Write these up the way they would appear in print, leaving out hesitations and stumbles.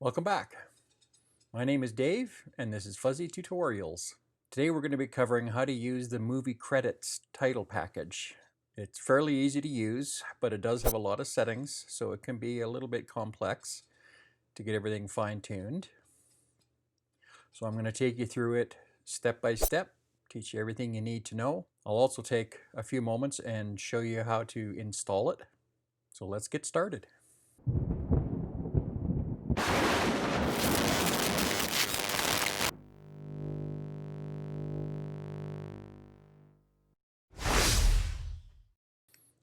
Welcome back. My name is Dave and this is Fuzzee Tutorials. Today we're going to be covering how to use the movie credits title package. It's fairly easy to use, but it does have a lot of settings, so it can be a little bit complex to get everything fine-tuned. So I'm going to take you through it step by step, teach you everything you need to know. I'll also take a few moments and show you how to install it. So let's get started.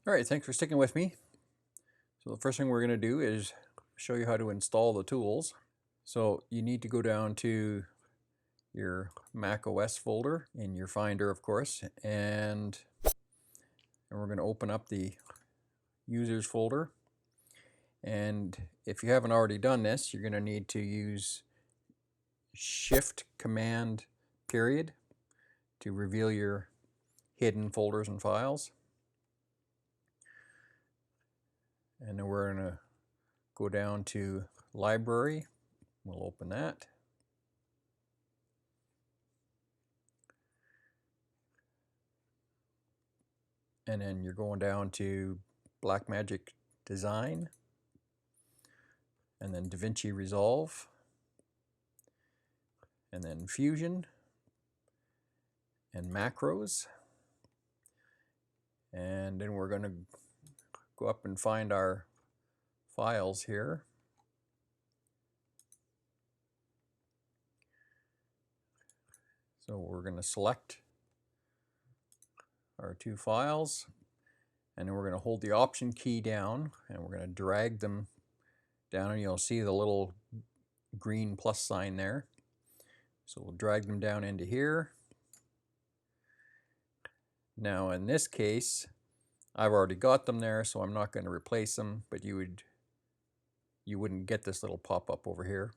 All right, thanks for sticking with me. So the first thing we're going to do is show you how to install the tools. So you need to go down to your Mac OS folder in your Finder, of course, and we're going to open up the users folder. And if you haven't already done this, you're going to need to use Shift Command period to reveal your hidden folders and files. And then we're going to go down to Library. We'll open that. And then you're going down to Blackmagic Design, and then DaVinci Resolve, and then Fusion, and Macros. And then we're going to go up and find our files here. So we're going to select our two files, and then we're going to hold the Option key down, and we're going to drag them down, and you'll see the little green plus sign there. So we'll drag them down into here. Now in this case, I've already got them there, so I'm not going to replace them, but you wouldn't get this little pop-up over here.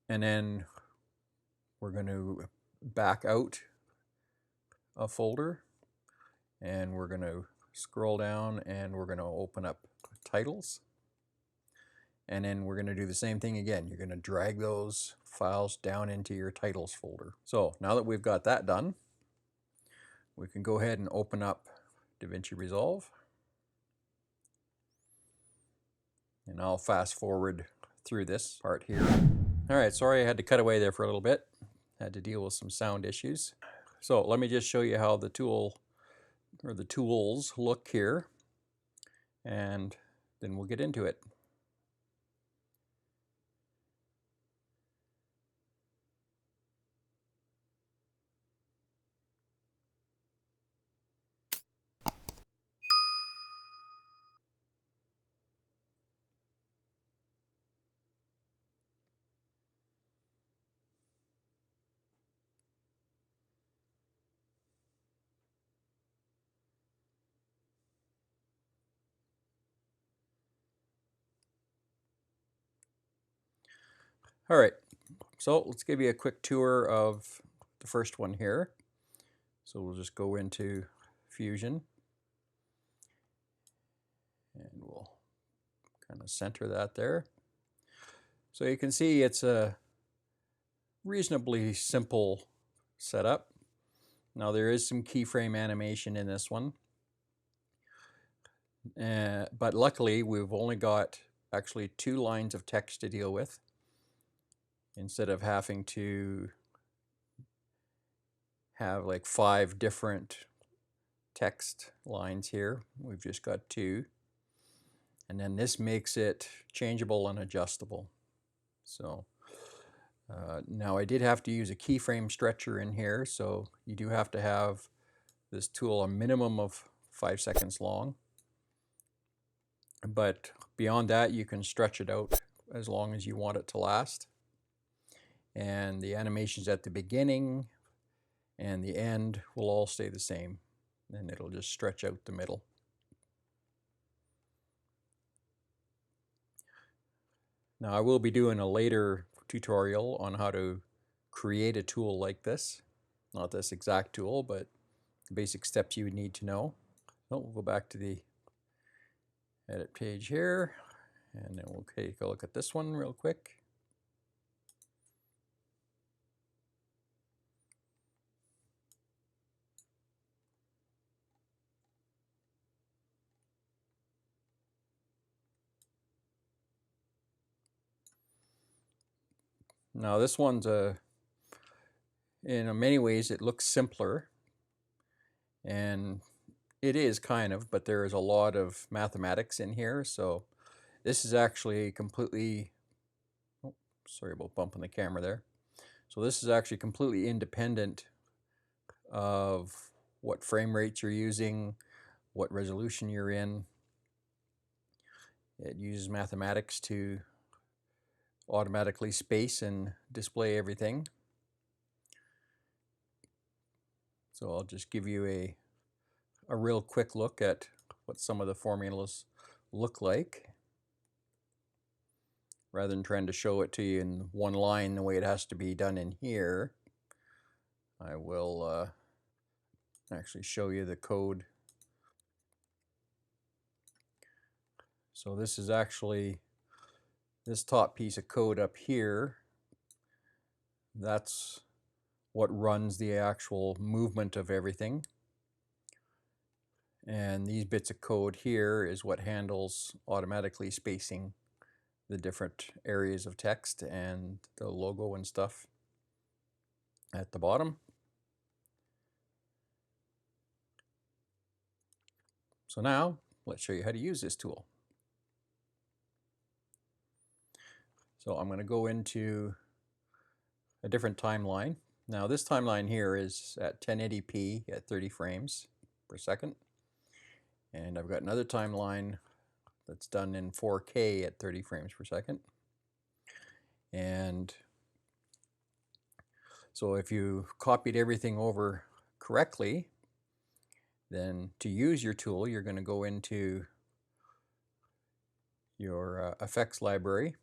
And then we're going to back out a folder, and we're going to scroll down, and we're going to open up titles. And then we're going to do the same thing again. You're going to drag those files down into your titles folder. So now that we've got that done, we can go ahead and open up DaVinci Resolve. And I'll fast forward through this part here. All right, sorry I had to cut away there for a little bit. Had to deal with some sound issues. So let me just show you how the tool or the tools look here, and then we'll get into it. All right, so let's give you a quick tour of the first one here. So we'll just go into Fusion, and we'll kind of center that there. So you can see it's a reasonably simple setup. Now there is some keyframe animation in this one, but luckily we've only got actually 2 lines of text to deal with instead of having to have like 5 different text lines here. We've just got 2, and then this makes it changeable and adjustable. So now I did have to use a keyframe stretcher in here, so you do have to have this tool a minimum of 5 seconds long, but beyond that you can stretch it out as long as you want it to last. And the animations at the beginning and the end will all stay the same, and it'll just stretch out the middle. Now I will be doing a later tutorial on how to create a tool like this. Not this exact tool, but the basic steps you would need to know. Oh, we'll go back to the edit page here, and then we'll take a look at this one real quick. Now this one's in many ways it looks simpler, and it is kind of, but there is a lot of mathematics in here. So this is actually completely, oh, sorry about bumping the camera there. So this is actually completely independent of what frame rates you're using, what resolution you're in. It uses mathematics to automatically space and display everything. So I'll just give you a real quick look at what some of the formulas look like, rather than trying to show it to you in one line the way it has to be done in here. I will actually show you the code. So this is actually this top piece of code up here. That's what runs the actual movement of everything. And these bits of code here is what handles automatically spacing the different areas of text and the logo and stuff at the bottom. So now let's show you how to use this tool. So I'm going to go into a different timeline. Now this timeline here is at 1080p at 30 frames per second. And I've got another timeline that's done in 4K at 30 frames per second. And so if you copied everything over correctly, then to use your tool, you're going to go into your effects library.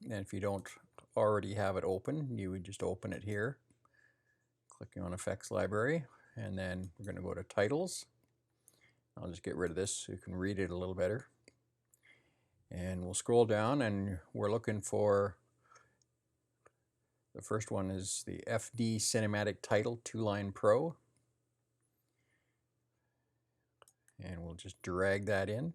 And if you don't already have it open, you would just open it here, clicking on effects library, and then we're going to go to titles. I'll just get rid of this so you can read it a little better. And we'll scroll down, and we're looking for, the first one is the FD Cinematic Title 2-Line Pro. And we'll just drag that in.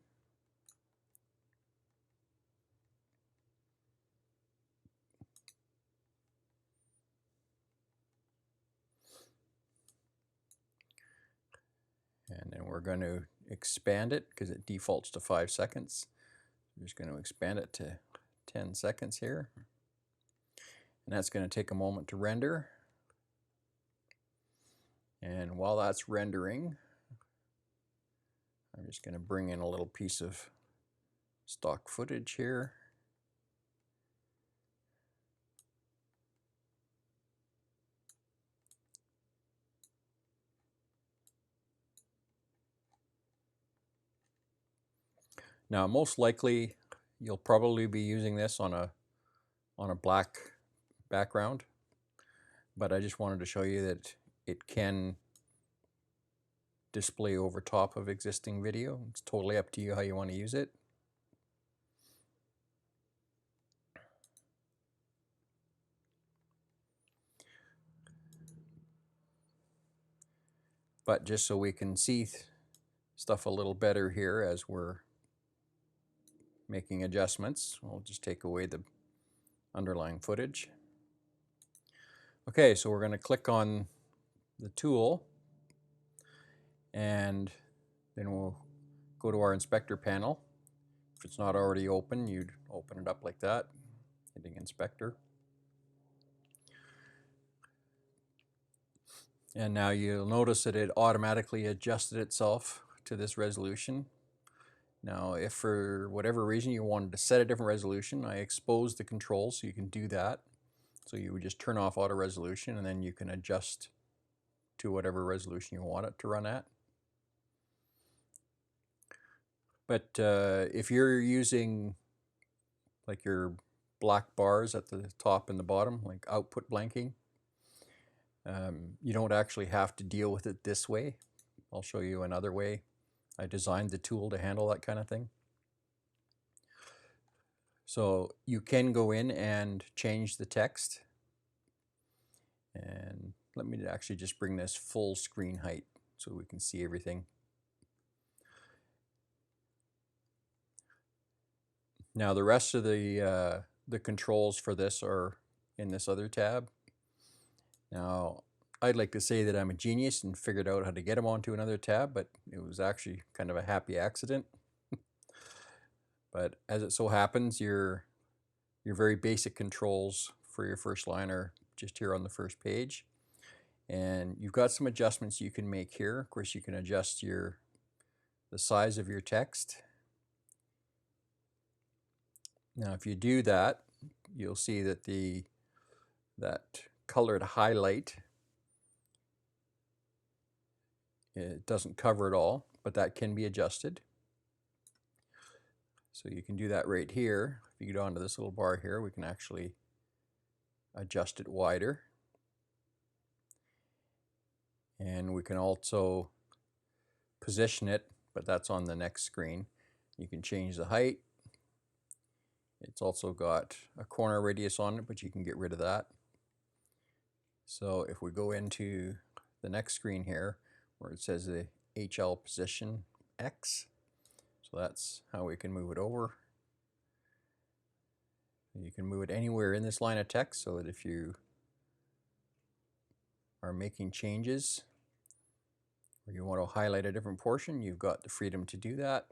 And then we're going to expand it because it defaults to 5 seconds. I'm just going to expand it to 10 seconds here. And that's going to take a moment to render. And while that's rendering, I'm just going to bring in a little piece of stock footage here. Now, most likely, you'll probably be using this on a black background, but I just wanted to show you that it can display over top of existing video. It's totally up to you how you want to use it. But just so we can see stuff a little better here as we're making adjustments, we'll just take away the underlying footage. Okay, so we're going to click on the tool, and then we'll go to our inspector panel. If it's not already open, you'd open it up like that, hitting inspector. And now you'll notice that it automatically adjusted itself to this resolution. Now, if for whatever reason you wanted to set a different resolution, I exposed the controls so you can do that. So you would just turn off auto resolution, and then you can adjust to whatever resolution you want it to run at. But if you're using like your black bars at the top and the bottom, like output blanking, You don't actually have to deal with it this way. I'll show you another way. I designed the tool to handle that kind of thing. So you can go in and change the text. And let me actually just bring this full screen height so we can see everything. Now the rest of the controls for this are in this other tab. Now I'd like to say that I'm a genius and figured out how to get them onto another tab, but it was actually kind of a happy accident. But as it so happens, your very basic controls for your first line are just here on the first page. And you've got some adjustments you can make here. Of course, you can adjust the size of your text. Now, if you do that, you'll see that that colored highlight, it doesn't cover it all, but that can be adjusted. So you can do that right here. If you go down to this little bar here, we can actually adjust it wider. And we can also position it, but that's on the next screen. You can change the height. It's also got a corner radius on it, but you can get rid of that. So if we go into the next screen here, where it says the HL position X, so that's how we can move it over. You can move it anywhere in this line of text, so that if you are making changes or you want to highlight a different portion, you've got the freedom to do that.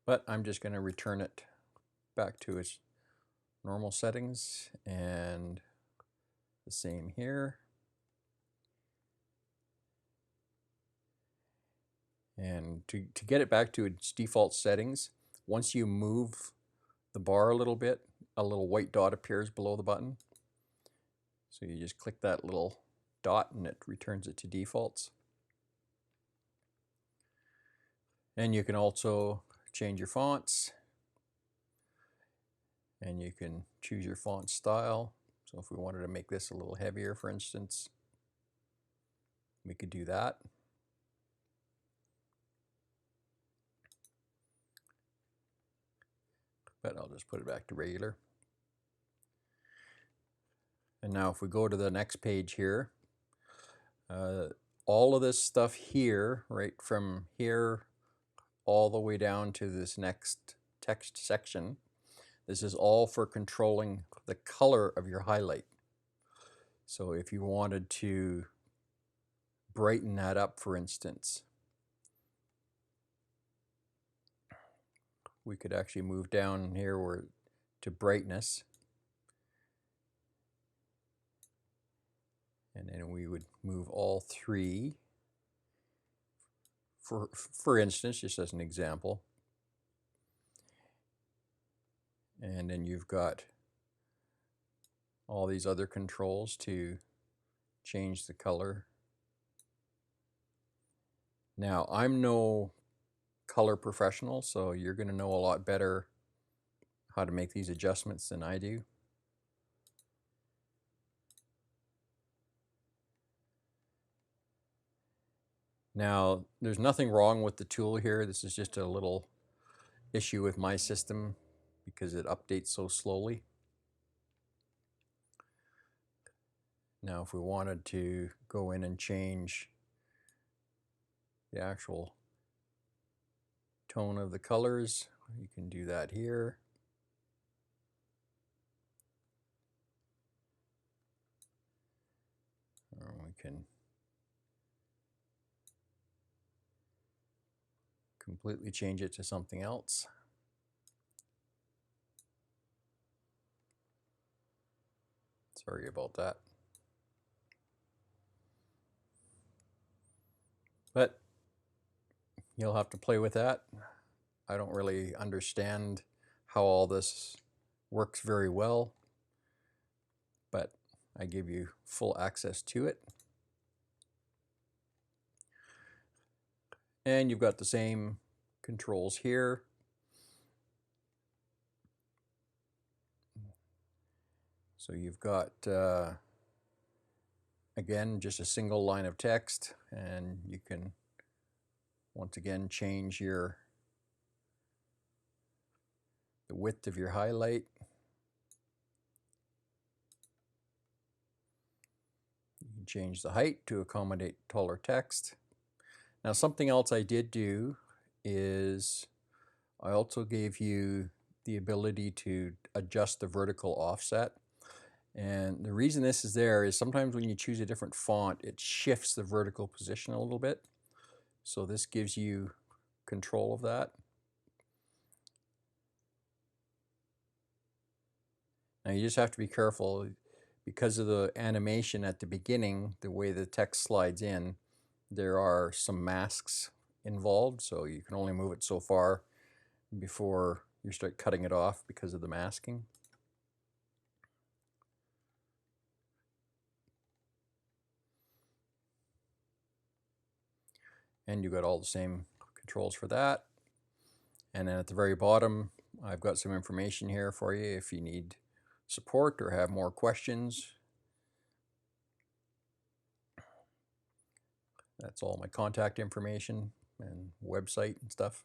But I'm just going to return it back to its normal settings, and the same here. And to get it back to its default settings, once you move the bar a little bit, a little white dot appears below the button. So you just click that little dot and it returns it to defaults. And you can also change your fonts, and you can choose your font style. So if we wanted to make this a little heavier, for instance, we could do that. But I'll just put it back to regular. And now if we go to the next page here, all of this stuff here, right from here all the way down to this next text section, this is all for controlling the color of your highlight. So if you wanted to brighten that up, for instance, we could actually move down here to brightness. And then we would move all three. For instance, just as an example. And then you've got all these other controls to change the color. Now, I'm no color professional, so you're going to know a lot better how to make these adjustments than I do. Now, there's nothing wrong with the tool here. This is just a little issue with my system because it updates so slowly. Now, if we wanted to go in and change the actual tone of the colors, you can do that here. Or we can completely change it to something else. Sorry about that. But you'll have to play with that. I don't really understand how all this works very well, but I give you full access to it. And you've got the same controls here. So you've got, again, just a single line of text, and you can once again change the width of your highlight. You can change the height to accommodate taller text. Now, something else I did do is I also gave you the ability to adjust the vertical offset. And the reason this is there is sometimes when you choose a different font, it shifts the vertical position a little bit. So this gives you control of that. Now you just have to be careful because of the animation at the beginning, the way the text slides in, there are some masks involved, so you can only move it so far before you start cutting it off because of the masking. And you got all the same controls for that. And then at the very bottom, I've got some information here for you if you need support or have more questions. That's all my contact information and website and stuff.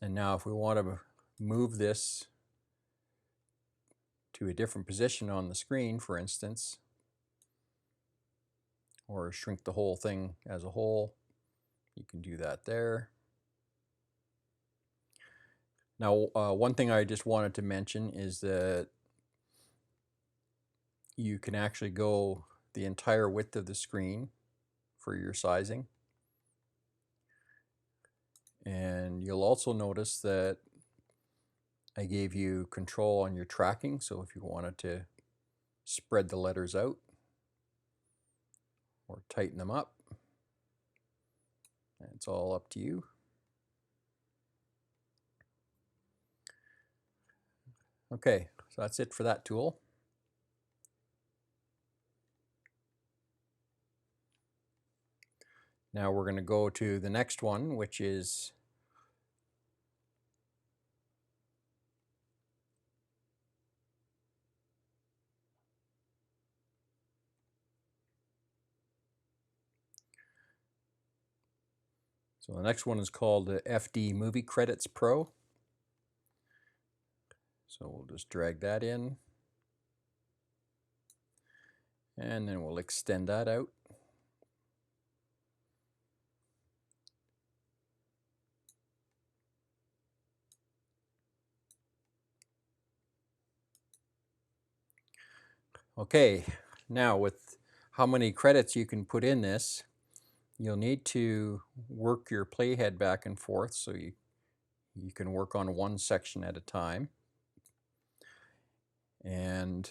And now if we want to move this to a different position on the screen, for instance, or shrink the whole thing as a whole, you can do that there. Now, one thing I just wanted to mention is that you can actually go the entire width of the screen for your sizing. And you'll also notice that I gave you control on your tracking. So if you wanted to spread the letters out or tighten them up, it's all up to you. Okay, so that's it for that tool. Now we're going to go to the next one, which is the next one is called the FD Movie Credits Pro. So we'll just drag that in. And then we'll extend that out. Okay, now with how many credits you can put in this, you'll need to work your playhead back and forth so you can work on one section at a time. And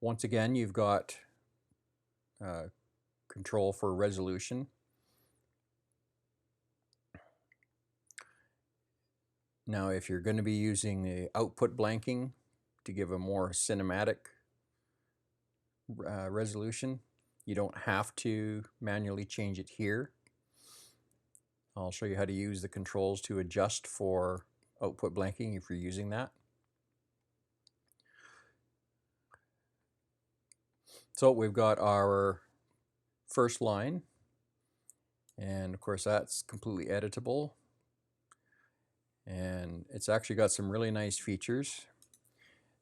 once again, you've got control for resolution. Now, if you're going to be using the output blanking to give a more cinematic resolution, you don't have to manually change it here. I'll show you how to use the controls to adjust for output blanking if you're using that. So we've got our first line, and of course that's completely editable, and it's actually got some really nice features.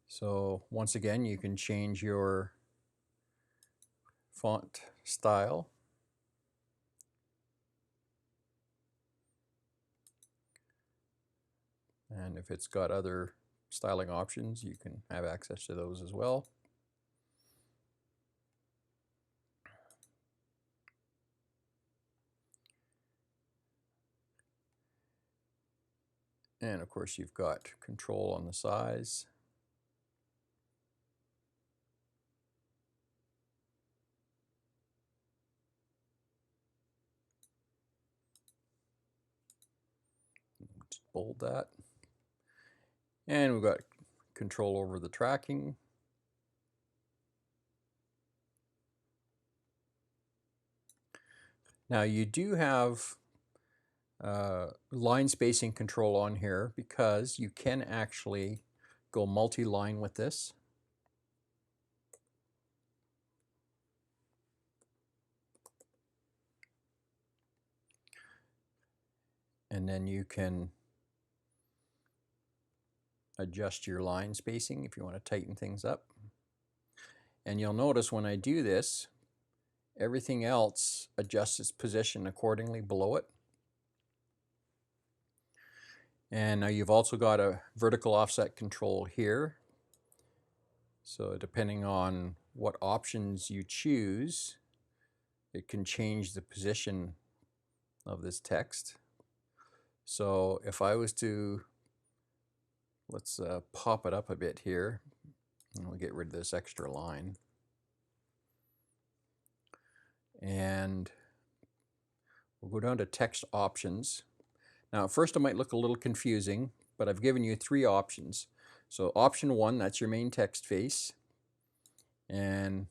So once again, you can change your font style. And if it's got other styling options, you can have access to those as well. And of course, you've got control on the size. Just bold that. And we've got control over the tracking. Now you do have line spacing control on here because you can actually go multi-line with this. And then you can adjust your line spacing if you want to tighten things up. And you'll notice when I do this, everything else adjusts its position accordingly below it. And now you've also got a vertical offset control here. So depending on what options you choose, it can change the position of this text. So if I was to, let's pop it up a bit here, and we'll get rid of this extra line. And we'll go down to text options. Now, at first it might look a little confusing, but I've given you 3 options. So option 1, that's your main text face. And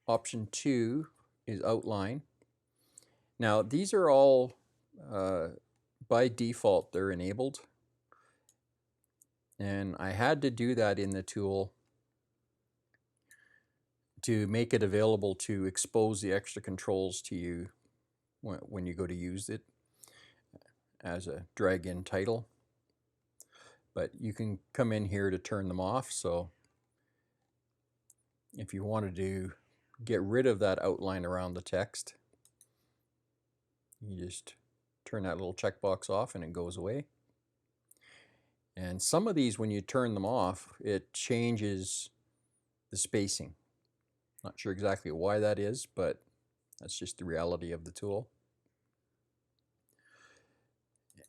option 2 is outline. Now, these are all, by default, they're enabled. And I had to do that in the tool to make it available to expose the extra controls to you when you go to use it as a drag-in title. But you can come in here to turn them off. So if you wanted to get rid of that outline around the text, you just turn that little checkbox off and it goes away. And some of these, when you turn them off, it changes the spacing. Not sure exactly why that is, but that's just the reality of the tool.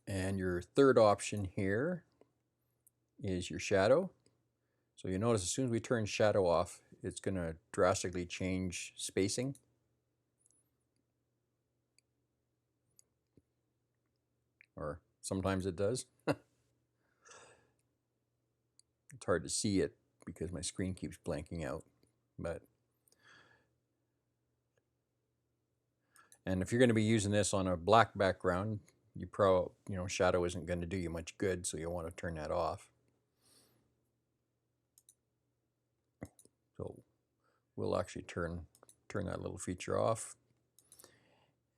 And your third option here is your shadow. So you notice as soon as we turn shadow off, it's going to drastically change spacing. Or sometimes it does. It's hard to see it because my screen keeps blanking out. And if you're going to be using this on a black background, shadow isn't going to do you much good, so you'll want to turn that off. So we'll actually turn that little feature off.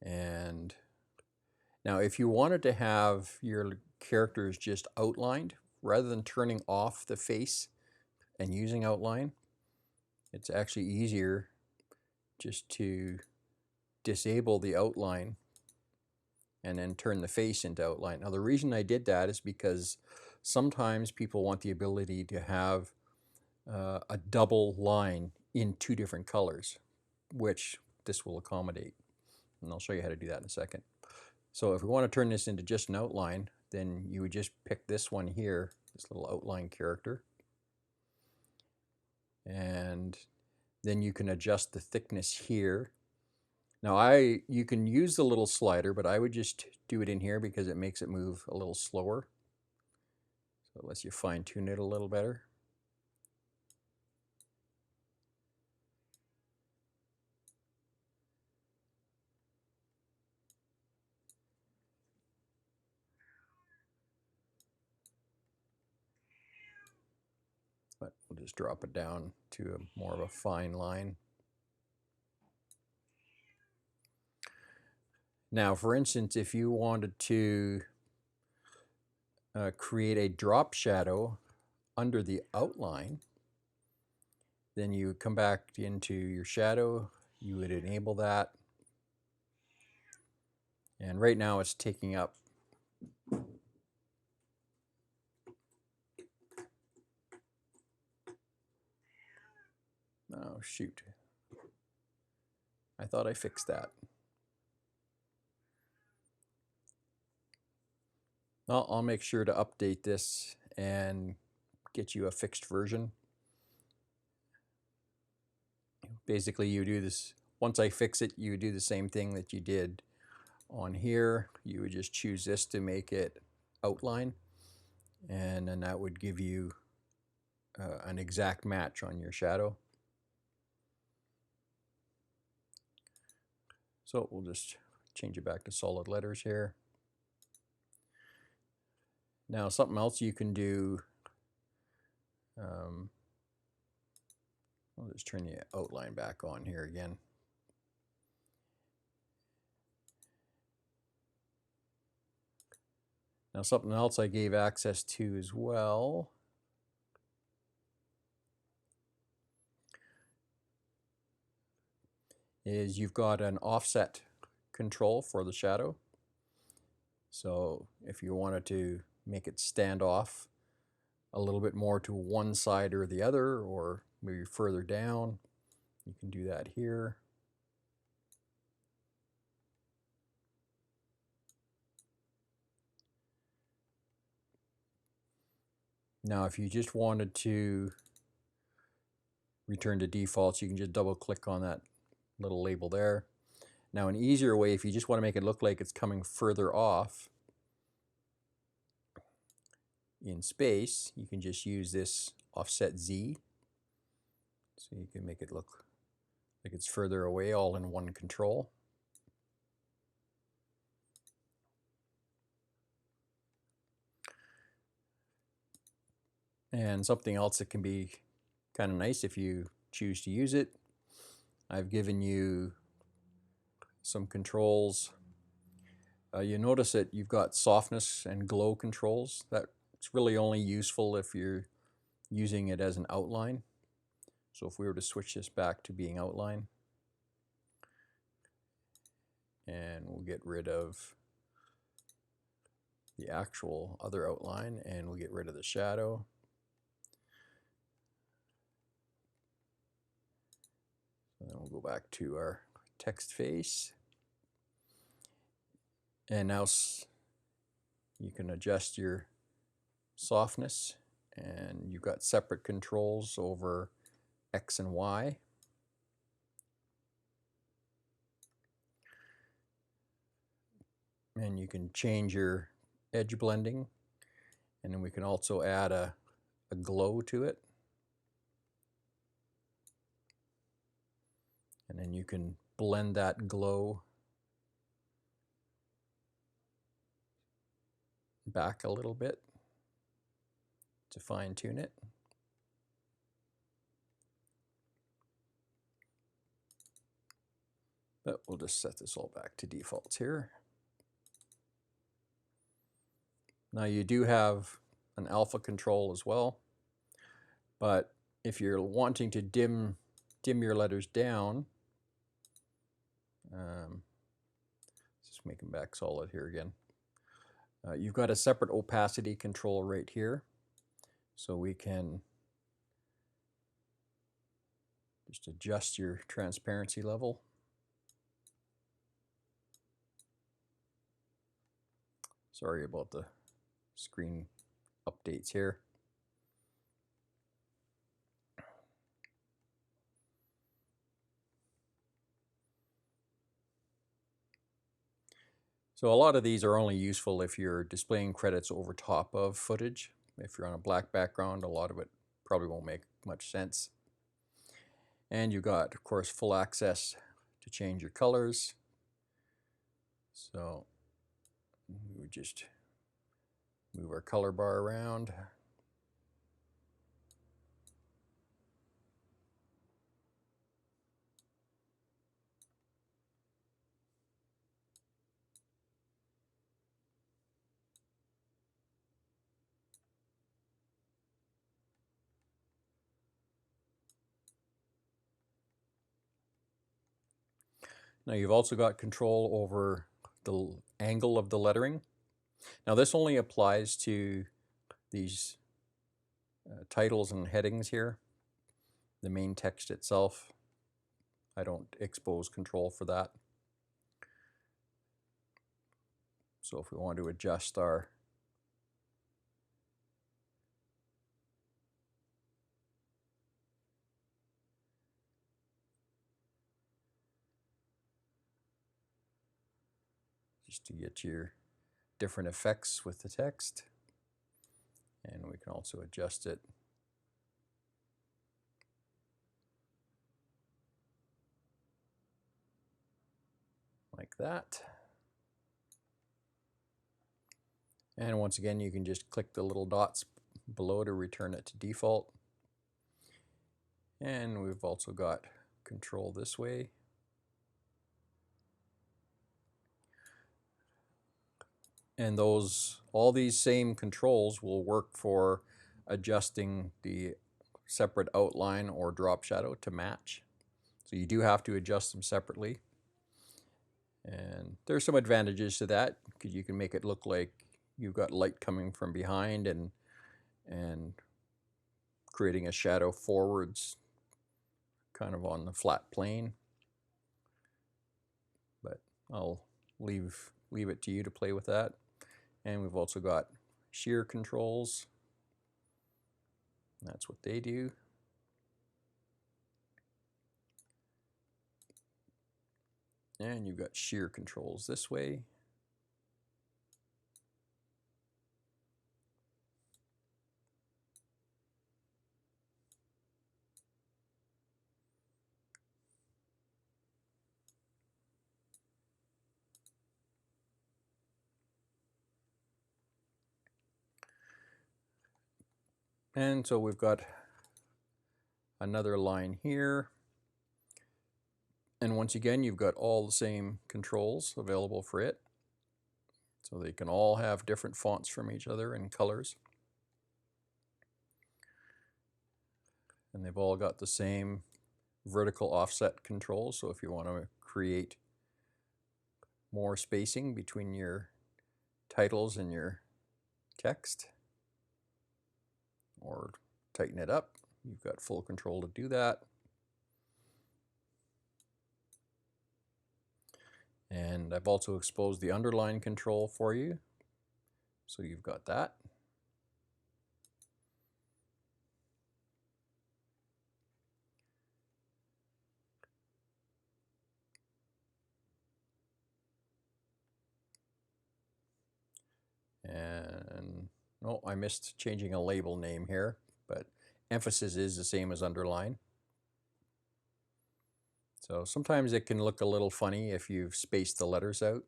And now if you wanted to have your characters just outlined, rather than turning off the face and using outline, it's actually easier just to disable the outline and then turn the face into outline. Now the reason I did that is because sometimes people want the ability to have a double line in 2 different colors, which this will accommodate. And I'll show you how to do that in a second. So if we want to turn this into just an outline, then you would just pick this one here, this little outline character. And then you can adjust the thickness here. Now you can use the little slider, but I would just do it in here because it makes it move a little slower. So it lets you fine tune it a little better. But we'll just drop it down to more of a fine line. Now, for instance, if you wanted to create a drop shadow under the outline, then you would come back into your shadow, you would enable that. And right now it's taking up oh shoot, I thought I fixed that. Well, I'll make sure to update this and get you a fixed version. Basically you do this, once I fix it, you would do the same thing that you did on here. You would just choose this to make it outline, and then that would give you an exact match on your shadow. So we'll just change it back to solid letters here. Now something else you can do, I'll just turn the outline back on here again. Now something else I gave access to as well is you've got an offset control for the shadow. So if you wanted to make it stand off a little bit more to one side or the other, or maybe further down, you can do that here. Now if you just wanted to return to defaults, you can just double click on that little label there. Now an easier way, if you just want to make it look like it's coming further off in space, you can just use this offset Z. So you can make it look like it's further away, all in one control. And something else that can be kind of nice if you choose to use it, I've given you some controls. You notice that you've got softness and glow controls. That's really only useful if you're using it as an outline. So if we were to switch this back to being outline, and we'll get rid of the actual other outline, and we'll get rid of the shadow. And then we'll go back to our text face. And now you can adjust your softness, and you've got separate controls over X and Y. And you can change your edge blending, and then we can also add a glow to it. And then you can blend that glow back a little bit to fine tune it. But we'll just set this all back to defaults here. Now you do have an alpha control as well, but if you're wanting to dim your letters down, just make them back solid here again. You've got a separate opacity control right here, so we can just adjust your transparency level. Sorry about the screen updates here. So a lot of these are only useful if you're displaying credits over top of footage. If you're on a black background, a lot of it probably won't make much sense. And you've got, of course, full access to change your colors. So we would just move our color bar around. Now you've also got control over the angle of the lettering. Now this only applies to these titles and headings here. The main text itself, I don't expose control for that. So if we want to adjust our just to get your different effects with the text, and we can also adjust it like that. And once again, you can just click the little dots below to return it to default. And we've also got control this way. And all these same controls will work for adjusting the separate outline or drop shadow to match. So you do have to adjust them separately. And there's some advantages to that, because you can make it look like you've got light coming from behind and creating a shadow forwards kind of on the flat plane. But I'll leave it to you to play with that. And we've also got shear controls. That's what they do. And you've got shear controls this way. And so we've got another line here. And once again, you've got all the same controls available for it. So they can all have different fonts from each other and colors. And they've all got the same vertical offset control. So if you want to create more spacing between your titles and your text, or tighten it up, you've got full control to do that. And I've also exposed the underline control for you, so you've got that. And oh, I missed changing a label name here, but emphasis is the same as underline. So sometimes it can look a little funny if you've spaced the letters out.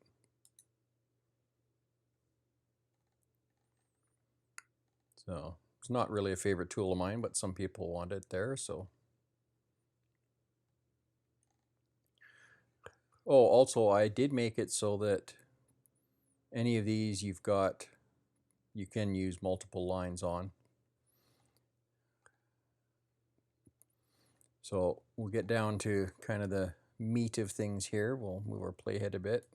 So it's not really a favorite tool of mine, but some people want it there. So oh, also I did make it so that any of these you can use multiple lines on. So we'll get down to kind of the meat of things here. We'll move our playhead a bit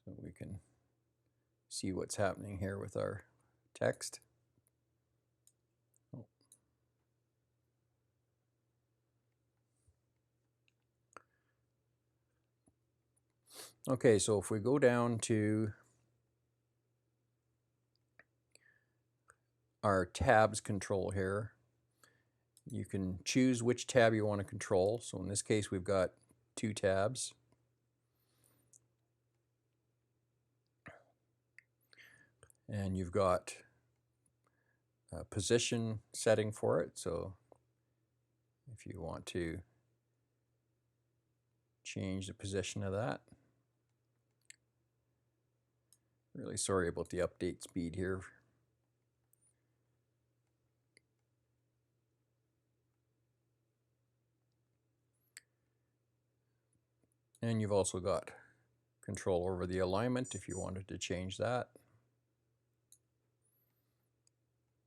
so we can see what's happening here with our text. Okay, so if we go down to our tabs control here, you can choose which tab you want to control. So in this case, we've got 2 tabs. And you've got a position setting for it. So if you want to change the position of that. Really sorry about the update speed here. And you've also got control over the alignment if you wanted to change that.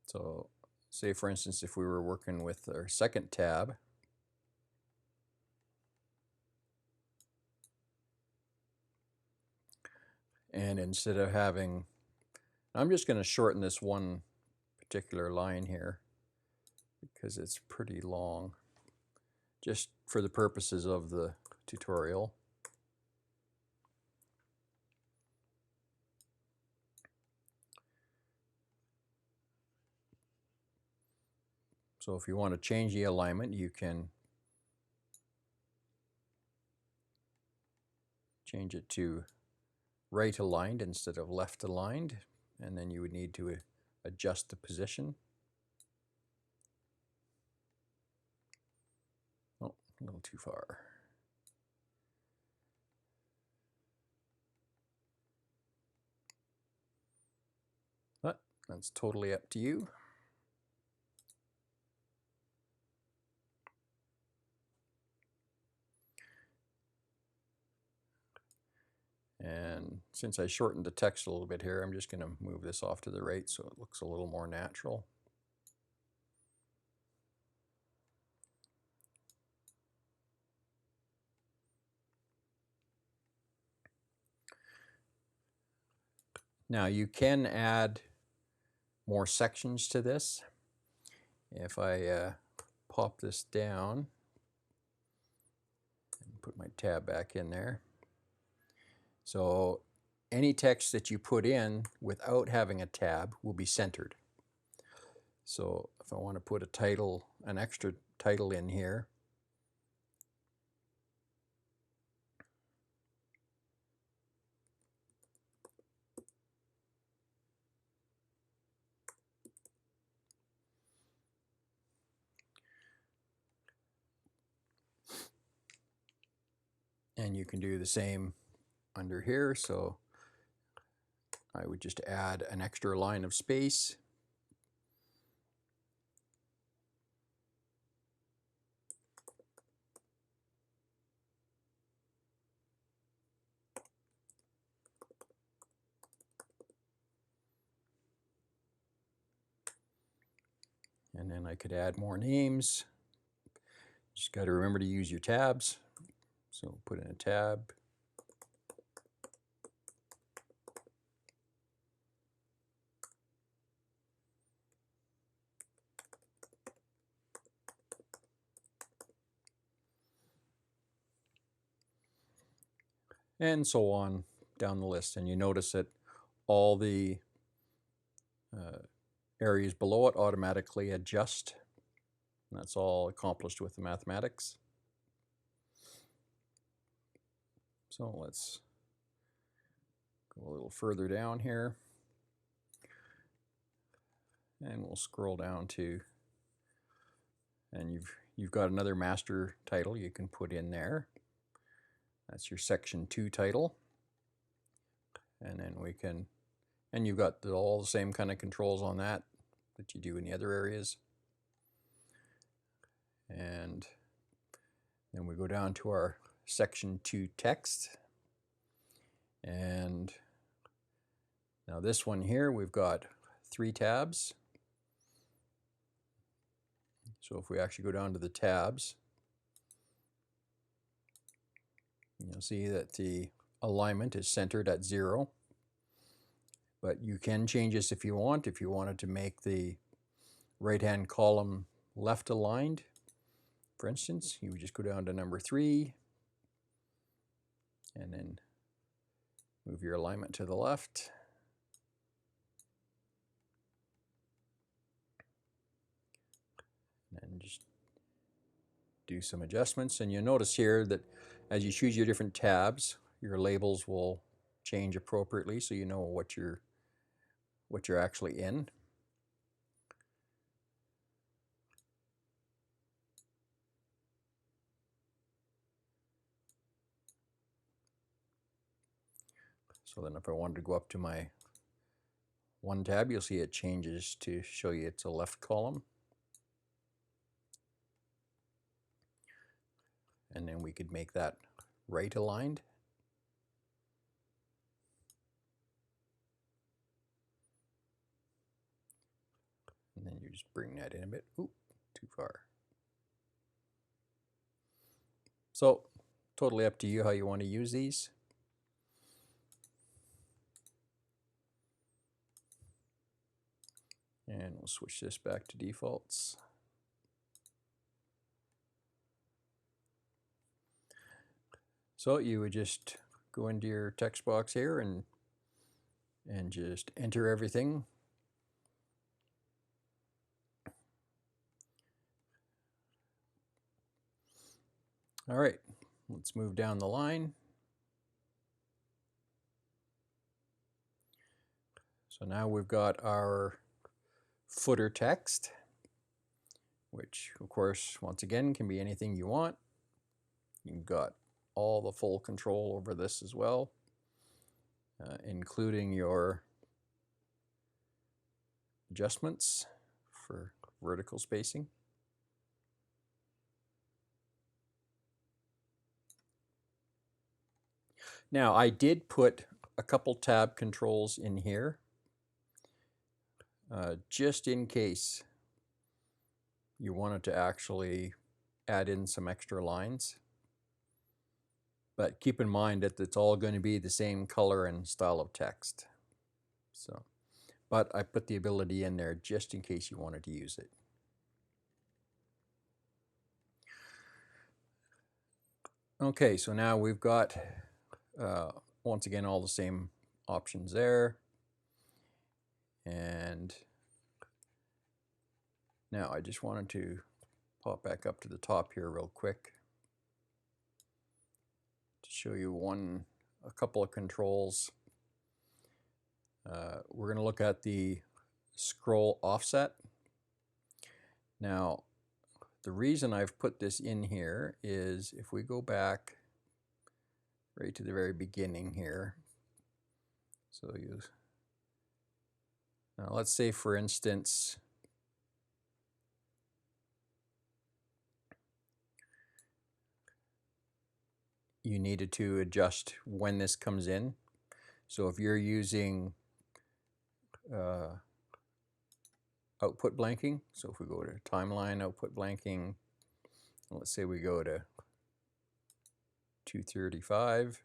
So say for instance, if we were working with our second tab, and instead of having, I'm just going to shorten this one particular line here because it's pretty long, just for the purposes of the tutorial. So if you want to change the alignment, you can change it to right aligned instead of left aligned, and then you would need to adjust the position. Oh, a little too far. That's totally up to you. And since I shortened the text a little bit here, I'm just going to move this off to the right so it looks a little more natural. Now you can add more sections to this. If I pop this down and put my tab back in there. So any text that you put in without having a tab will be centered. So if I want to put a title, an extra title in here, and you can do the same under here. So I would just add an extra line of space. And then I could add more names. Just got to remember to use your tabs. So put in a tab. And so on down the list. And you notice that all the areas below it automatically adjust. And that's all accomplished with the mathematics. So let's go a little further down here. And we'll scroll down to, and you've got another master title you can put in there. That's your section 2 title. And then we can, and you've got all the same kind of controls on that you do in the other areas. And then we go down to our section 2 text. And now this one here, we've got 3 tabs. So if we actually go down to the tabs, you'll see that the alignment is centered at 0. But you can change this if you want. If you wanted to make the right-hand column left aligned, for instance, you would just go down to number 3 and then move your alignment to the left. And just do some adjustments. And you'll notice here that as you choose your different tabs, your labels will change appropriately so you know what you're actually in. So then if I wanted to go up to my 1 tab, you'll see it changes to show you it's a left column. And then we could make that right aligned. And then you just bring that in a bit. Oop, too far. So totally up to you how you want to use these. And we'll switch this back to defaults. So you would just go into your text box here and just enter everything. All right, let's move down the line. So now we've got our footer text, which of course, once again, can be anything you want. You've got all the full control over this as well, including your adjustments for vertical spacing. Now I did put a couple tab controls in here just in case you wanted to actually add in some extra lines. But keep in mind that it's all going to be the same color and style of text. So, but I put the ability in there just in case you wanted to use it. Okay, so now we've got once again all the same options there. And now I just wanted to pop back up to the top here real quick to show you a couple of controls. We're going to look at the scroll offset. Now, the reason I've put this in here is if we go back right to the very beginning here. So now let's say, for instance, you needed to adjust when this comes in. So if you're using output blanking, so if we go to timeline output blanking, let's say we go to 235.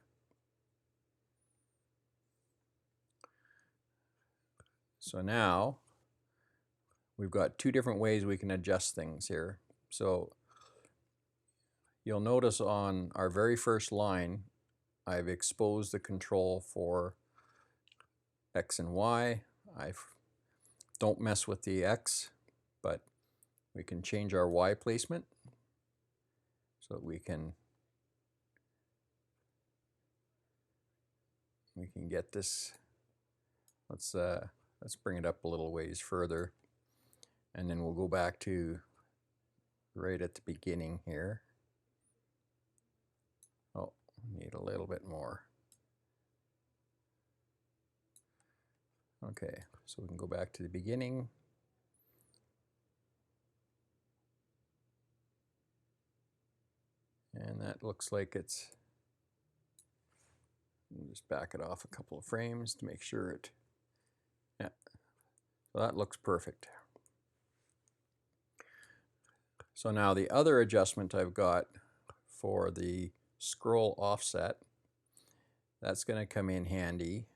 So now we've got two different ways we can adjust things here. So you'll notice on our very first line, I've exposed the control for X and Y. I don't mess with the X, but we can change our Y placement so that we can get this. Let's bring it up a little ways further, and then we'll go back to right at the beginning here. Oh, need a little bit more. Okay, so we can go back to the beginning. And that looks like it's, just back it off a couple of frames to make sure it, yeah, so that looks perfect. So now the other adjustment I've got for the scroll offset, that's going to come in handy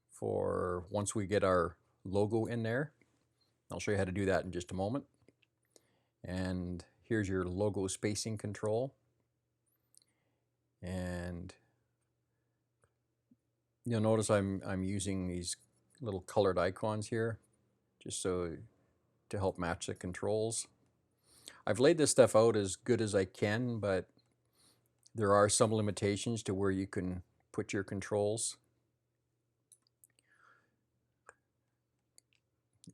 for once we get our logo in there. I'll show you how to do that in just a moment. And here's your logo spacing control. And you'll notice I'm using these little colored icons here just so to help match the controls. I've laid this stuff out as good as I can, but there are some limitations to where you can put your controls.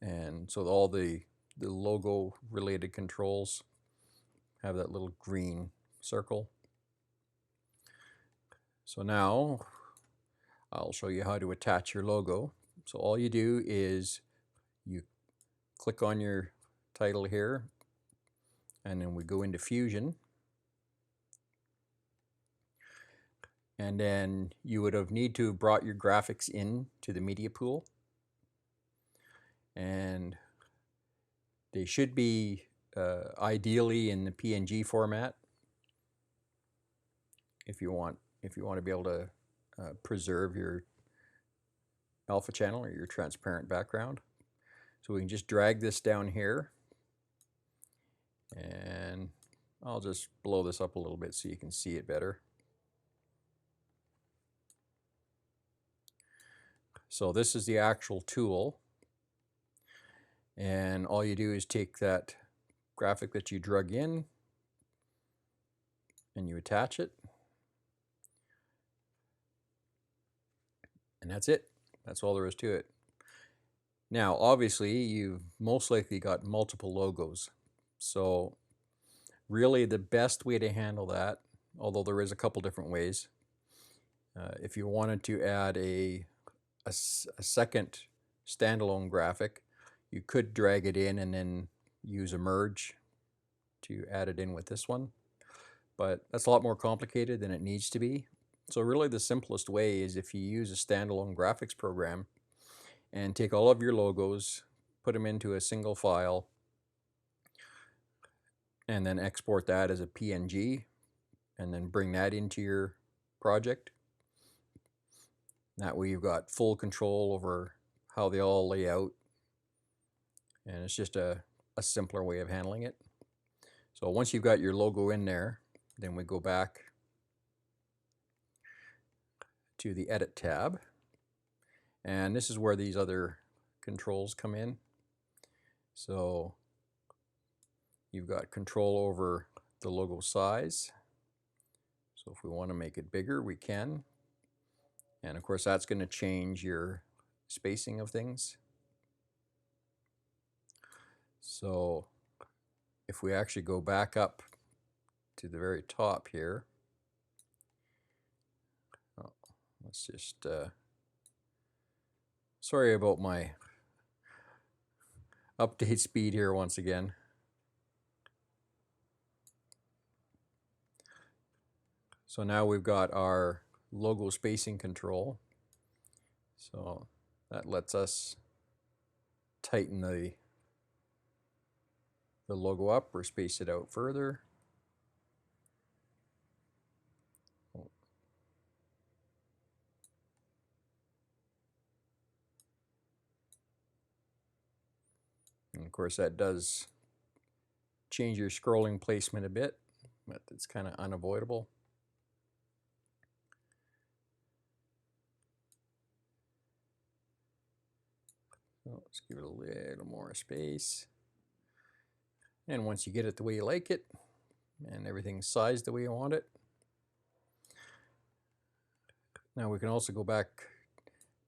And so all the logo related controls have that little green circle. So now I'll show you how to attach your logo. So all you do is you click on your title here, and then we go into Fusion. And then you would have need to have brought your graphics in to the media pool. And they should be ideally in the PNG format if you want to be able to preserve your alpha channel or your transparent background. So we can just drag this down here, and I'll just blow this up a little bit so you can see it better. So this is the actual tool, and all you do is take that graphic that you drug in and you attach it, and that's it. That's all there is to it. Now obviously you've most likely got multiple logos, so really the best way to handle that, although there is a couple different ways, if you wanted to add a second standalone graphic. You could drag it in and then use a merge to add it in with this one, but that's a lot more complicated than it needs to be. So really the simplest way is if you use a standalone graphics program and take all of your logos, put them into a single file, and then export that as a PNG, and then bring that into your project. That way you've got full control over how they all lay out, and it's just a simpler way of handling it. So once you've got your logo in there, then we go back to the Edit tab, and this is where these other controls come in. So you've got control over the logo size. So if we want to make it bigger, we can. And of course, that's going to change your spacing of things. So if we actually go back up to the very top here, let's just, sorry about my update speed here once again. So now we've got our logo spacing control. So that lets us tighten the logo up or space it out further. And of course that does change your scrolling placement a bit, but it's kind of unavoidable. So let's give it a little more space. And once you get it the way you like it, and everything's sized the way you want it, now we can also go back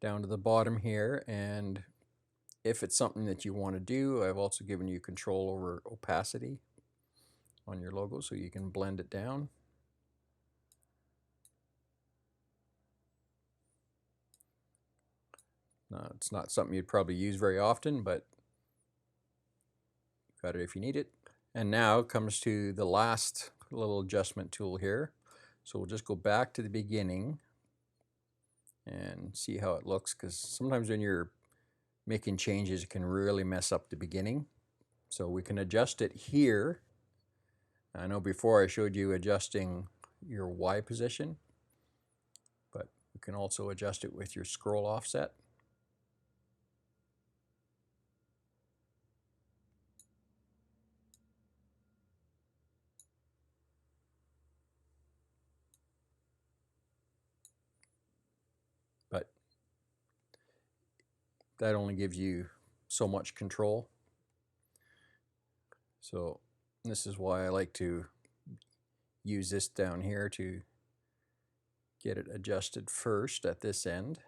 down to the bottom here, and if it's something that you want to do, I've also given you control over opacity on your logo, so you can blend it down. It's not something you'd probably use very often, but you've got it if you need it. And now comes to the last little adjustment tool here. So we'll just go back to the beginning and see how it looks, because sometimes when you're making changes, it can really mess up the beginning. So we can adjust it here. I know before I showed you adjusting your Y position, but you can also adjust it with your scroll offset. But that only gives you so much control. So this is why I like to use this down here to get it adjusted first at this end.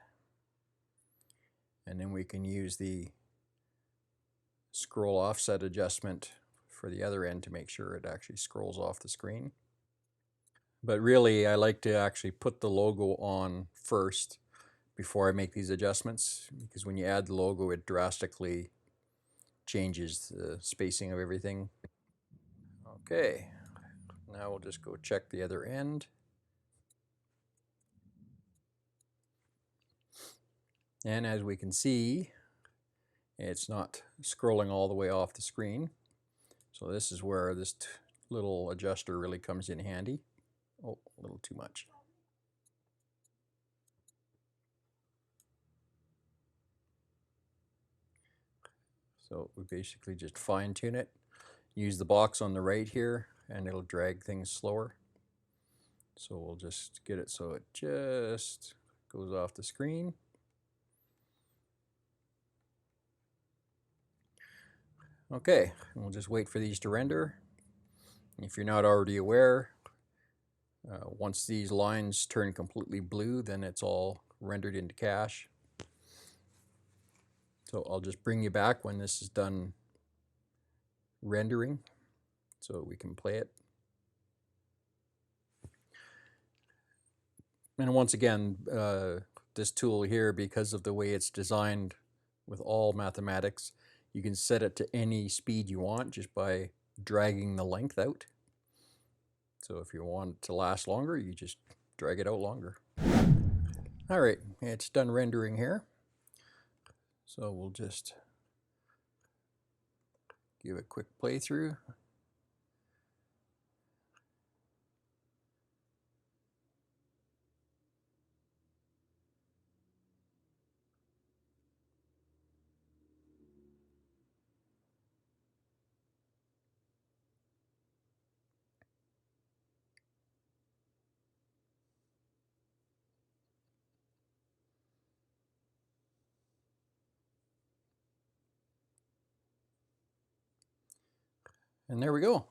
And then we can use the scroll offset adjustment for the other end to make sure it actually scrolls off the screen. But really, I like to actually put the logo on first before I make these adjustments, because when you add the logo, it drastically changes the spacing of everything. Okay, now we'll just go check the other end. And as we can see, it's not scrolling all the way off the screen. So this is where this little adjuster really comes in handy. Oh, a little too much. So we basically just fine tune it. Use the box on the right here and it'll drag things slower. So we'll just get it so it just goes off the screen. Okay, and we'll just wait for these to render. If you're not already aware, once these lines turn completely blue, then it's all rendered into cache. So I'll just bring you back when this is done rendering so we can play it. And once again, this tool here, because of the way it's designed with all mathematics. You can set it to any speed you want just by dragging the length out. So if you want it to last longer, you just drag it out longer. All right, it's done rendering here. So we'll just give a quick playthrough. And there we go.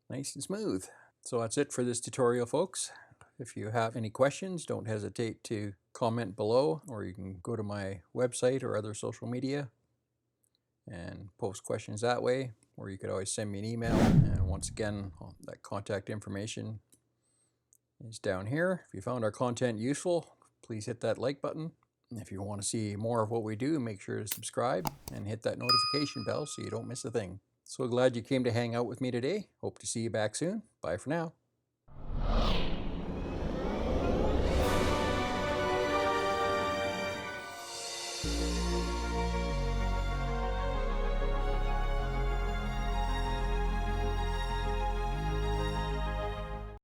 Nice and smooth. So that's it for this tutorial, folks. If you have any questions, don't hesitate to comment below, or you can go to my website or other social media and post questions that way, or you could always send me an email. And once again, that contact information is down here. If you found our content useful, please hit that like button. And if you want to see more of what we do, make sure to subscribe and hit that notification bell so you don't miss a thing. So glad you came to hang out with me today. Hope to see you back soon. Bye for now.